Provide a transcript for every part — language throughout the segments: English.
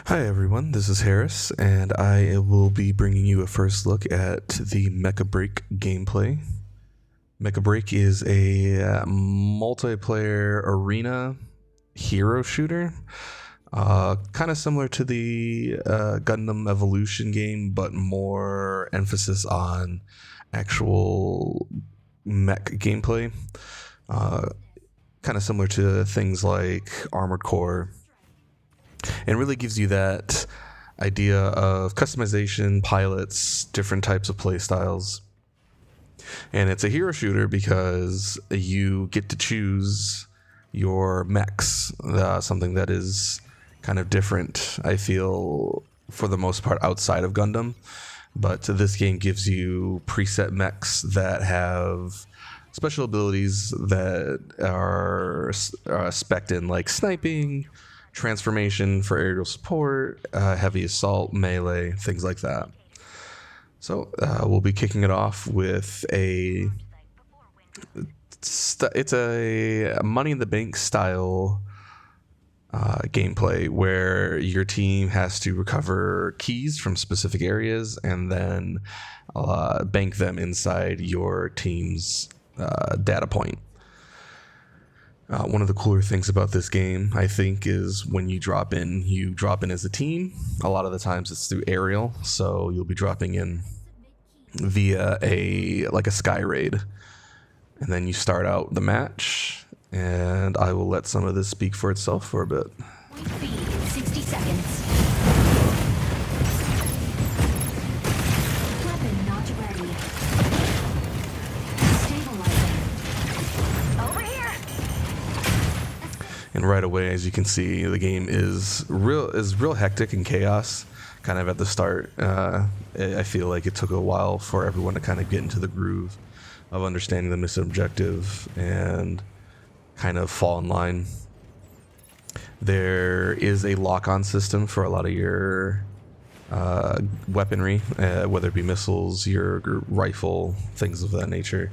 Hi everyone, this is Harris, and I will be bringing you a first look at the Mecha Break gameplay. Mecha Break is a multiplayer arena hero shooter, kind of similar to the Gundam Evolution game, but more emphasis on actual mech gameplay. Kind of similar to things like Armored Core, and really gives you that idea of customization, pilots, different types of play styles. And it's a hero shooter because you get to choose your mechs, something that is kind of different, I feel, for the most part, outside of Gundam. But this game gives you preset mechs that have special abilities that are spec'd in, like sniping, transformation for aerial support, heavy assault, melee, things like that. So we'll be kicking it off with it's a Money in the Bank style gameplay where your team has to recover keys from specific areas and then bank them inside your team's data point. One of the cooler things about this game, I think, is when you drop in as a team. A lot of the times it's through aerial, so you'll be dropping in via a sky raid, and then you start out the match. And I will let some of this speak for itself for a bit. 60 seconds. Weapon not ready. Stabilizing. Over here. And right away, as you can see, the game is real hectic and chaos. Kind of at the start, I feel like it took a while for everyone to kind of get into the groove of understanding the mission objective and kind of fall in line. There is a lock-on system for a lot of your weaponry, whether it be missiles, your rifle, things of that nature.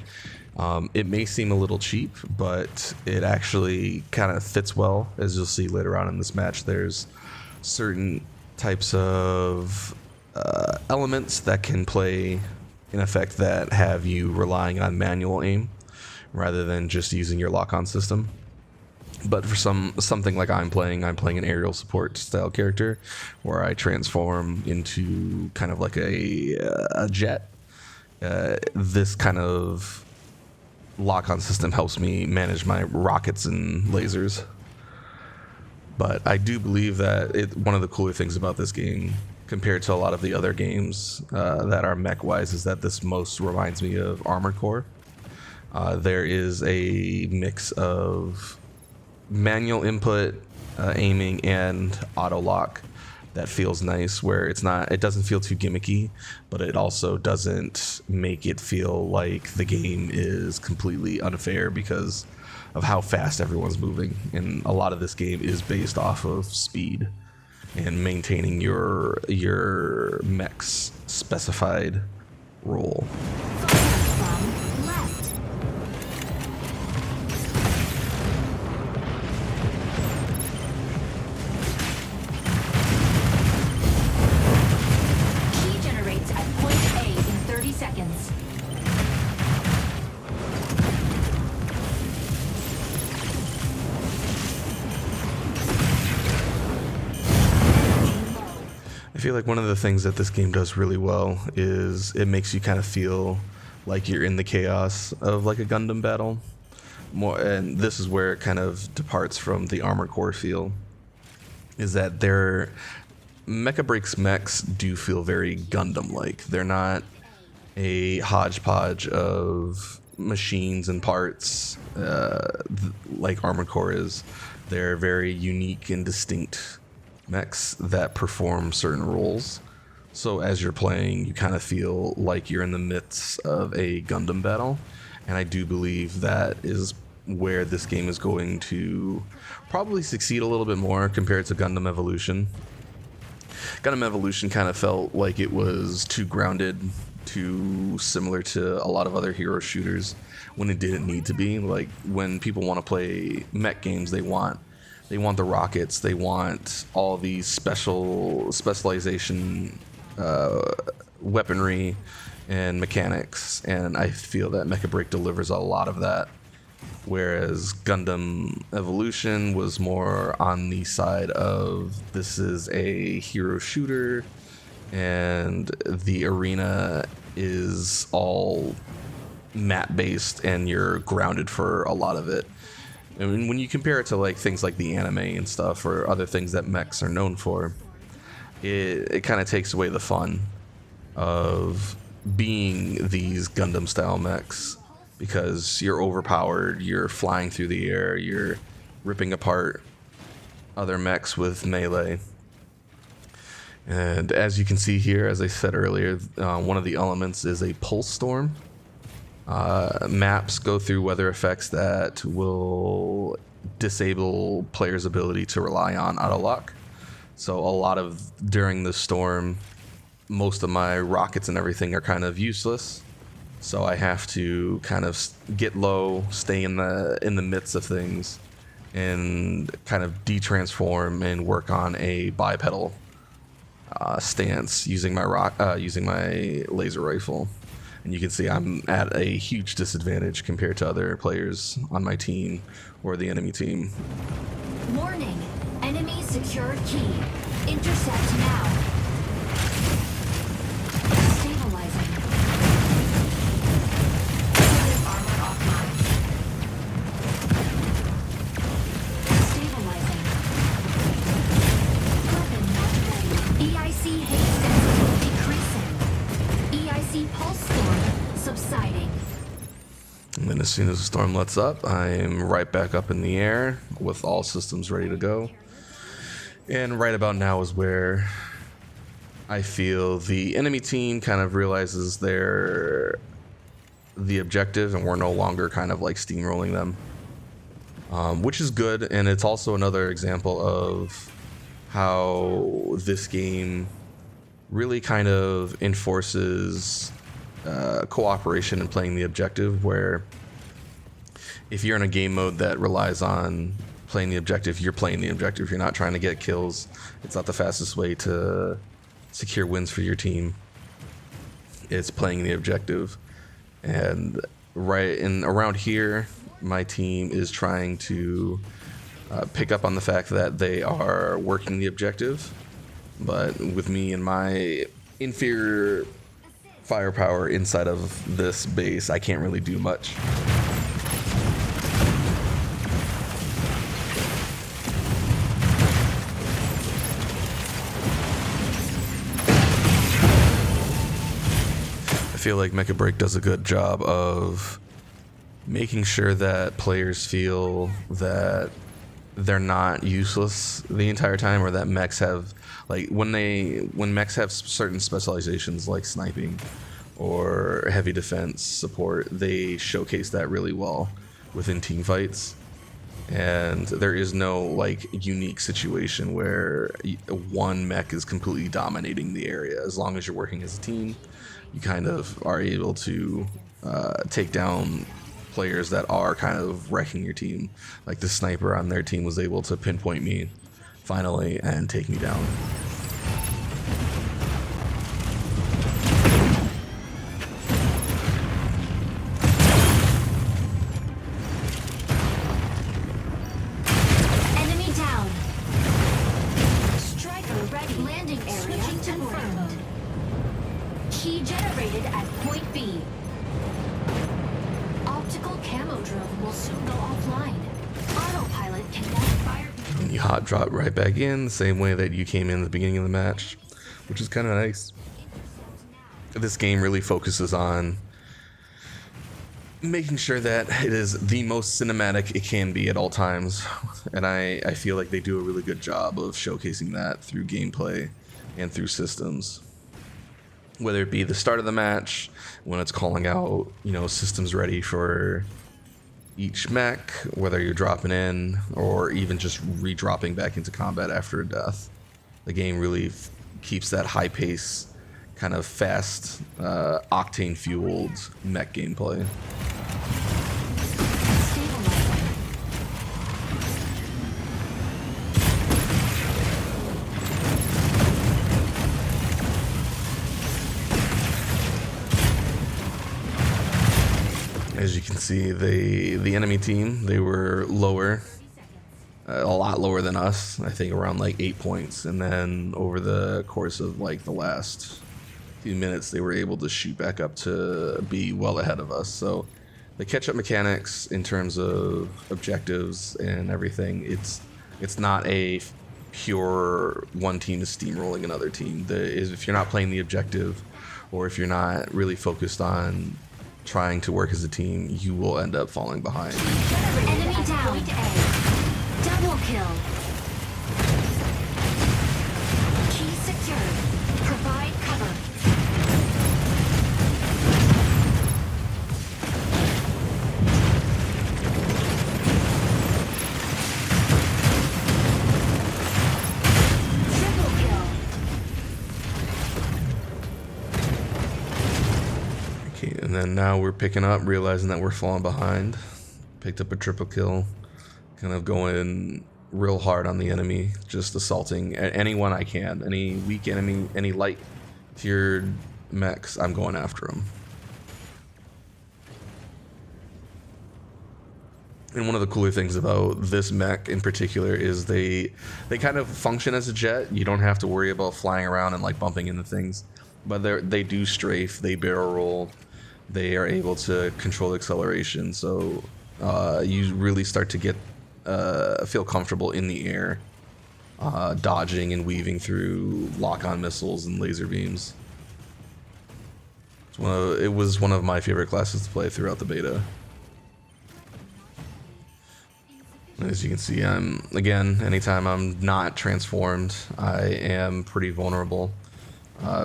It may seem a little cheap, but it actually kind of fits well. As you'll see later on in this match, there's certain types of elements that can play in effect that have you relying on manual aim rather than just using your lock-on system. But for something like I'm playing an aerial support style character where I transform into kind of like a jet. This kind of lock-on system helps me manage my rockets and lasers. But I do believe that one of the cooler things about this game, compared to a lot of the other games that are mech-wise, is that this most reminds me of Armored Core. There is a mix of manual input, aiming, and auto lock that feels nice, where it doesn't feel too gimmicky, but it also doesn't make it feel like the game is completely unfair because of how fast everyone's moving. And a lot of this game is based off of speed and maintaining your mech's specified role. From left. Key generates at point A in 30 seconds. I feel like one of the things that this game does really well is it makes you kind of feel like you're in the chaos of like a Gundam battle. And this is where it kind of departs from the Armored Core feel, is that Mecha Break's mechs do feel very Gundam-like. They're not a hodgepodge of machines and parts like Armored Core is. They're very unique and distinct mechs that perform certain roles. So as you're playing, you kind of feel like you're in the midst of a Gundam battle. And I do believe that is where this game is going to probably succeed a little bit more compared to Gundam Evolution. Gundam Evolution kind of felt like it was too grounded, too similar to a lot of other hero shooters when it didn't need to be. Like when people want to play mech games, they want They want the rockets. They want all these specialization weaponry and mechanics, and I feel that Mecha Break delivers a lot of that. Whereas Gundam Evolution was more on the side of this is a hero shooter, and the arena is all map based, and you're grounded for a lot of it. I mean, when you compare it to like things like the anime and stuff, or other things that mechs are known for, it kind of takes away the fun of being these Gundam style mechs, because you're overpowered, you're flying through the air, you're ripping apart other mechs with melee. And as you can see here, as I said earlier, one of the elements is a pulse storm. Maps go through weather effects that will disable players' ability to rely on auto lock. So a lot of during the storm, most of my rockets and everything are kind of useless. So I have to kind of get low, stay in the midst of things, and kind of de-transform and work on a bipedal stance using my laser rifle. And you can see I'm at a huge disadvantage compared to other players on my team or the enemy team. Warning. Enemy secured key. Intercept now. Stabilizing. Unit armor offline. Stabilizing. Weapon not ready. EIC haste density decreasing. EIC pulse storm subsiding. And then as soon as the storm lets up, I'm right back up in the air with all systems ready to go. And right about now is where I feel the enemy team kind of realizes they're the objective, and we're no longer kind of like steamrolling them, which is good. And it's also another example of how this game really kind of enforces cooperation in playing the objective, where if you're in a game mode that relies on playing the objective, you're playing the objective. You're not trying to get kills. It's not the fastest way to secure wins for your team. It's playing the objective. And right in around here, my team is trying to pick up on the fact that they are working the objective, but with me and my inferior firepower inside of this base, I can't really do much. I feel like Mecha Break does a good job of making sure that players feel that they're not useless the entire time, or that mechs have, like, when mechs have certain specializations like sniping or heavy defense support, they showcase that really well within team fights. And there is no like unique situation where one mech is completely dominating the area. As long as you're working as a team, you kind of are able to take down players that are kind of wrecking your team. Like the sniper on their team was able to pinpoint me finally and take me down. Enemy down. Striker ready. Landing area confirmed. Key generated at point B. Optical camo drone will soon go offline. Autopilot can now fire. And you hot drop right back in the same way that you came in at the beginning of the match, which is kind of nice. This game really focuses on making sure that it is the most cinematic it can be at all times, and I feel like they do a really good job of showcasing that through gameplay and through systems. Whether it be the start of the match, when it's calling out, systems ready for each mech, whether you're dropping in or even just re-dropping back into combat after a death. The game really keeps that high pace, kind of fast, octane fueled mech gameplay. As you can see, the enemy team, they were lower, a lot lower than us. I think around like 8 points, and then over the course of like the last few minutes, they were able to shoot back up to be well ahead of us. So the catch-up mechanics in terms of objectives and everything, it's not a pure one team is steamrolling another team. If you're not playing the objective, or if you're not really focused on trying to work as a team, you will end up falling behind. Enemy down. Double kill. Key secured. Provide cover. Triple kill. Okay, and then now we're picking up, realizing that we're falling behind. Picked up a triple kill. Kind of going real hard on the enemy, just assaulting anyone I can. Any weak enemy, any light tiered mechs, I'm going after them. And one of the cooler things about this mech in particular is they kind of function as a jet. You don't have to worry about flying around and like bumping into things, but they do strafe, they barrel roll, they are able to control acceleration. So you really start to get feel comfortable in the air, dodging and weaving through lock-on missiles and laser beams. It was one of my favorite classes to play throughout the beta. As you can see, anytime I'm not transformed, I am pretty vulnerable.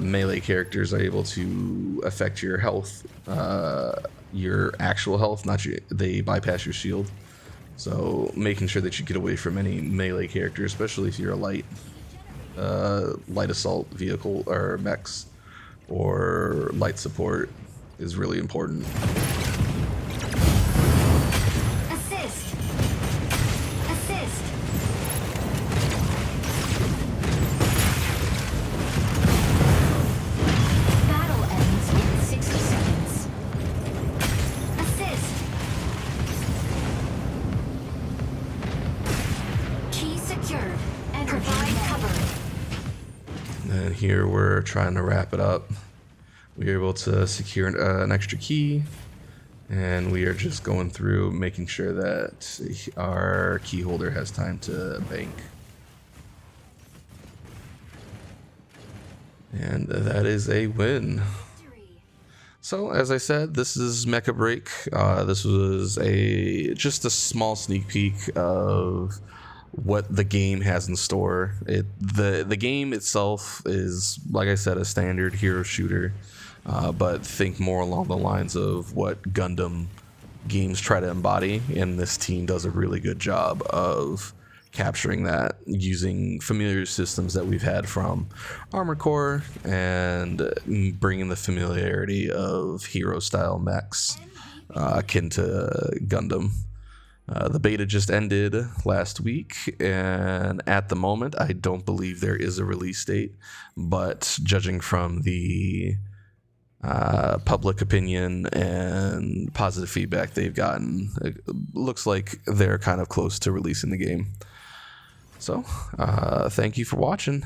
Melee characters are able to affect your health, your actual health, they bypass your shield. So making sure that you get away from any melee character, especially if you're a light assault vehicle or mechs or light support, is really important. Assist. Assist. Battle ends in 60 seconds. Assist. Key secured. And provide cover. And here we're trying to wrap it up. We are able to secure an extra key, and we are just going through making sure that our key holder has time to bank. And that is a win. So, as I said, this is Mecha Break. This was just a small sneak peek of what the game has in store. The game itself is, like I said, a standard hero shooter, but think more along the lines of what Gundam games try to embody, and this team does a really good job of capturing that using familiar systems that we've had from Armored Core and bringing the familiarity of hero style mechs akin to Gundam. The beta just ended last week, and at the moment I don't believe there is a release date, but judging from the public opinion and positive feedback they've gotten, it looks like they're kind of close to releasing the game. So, thank you for watching.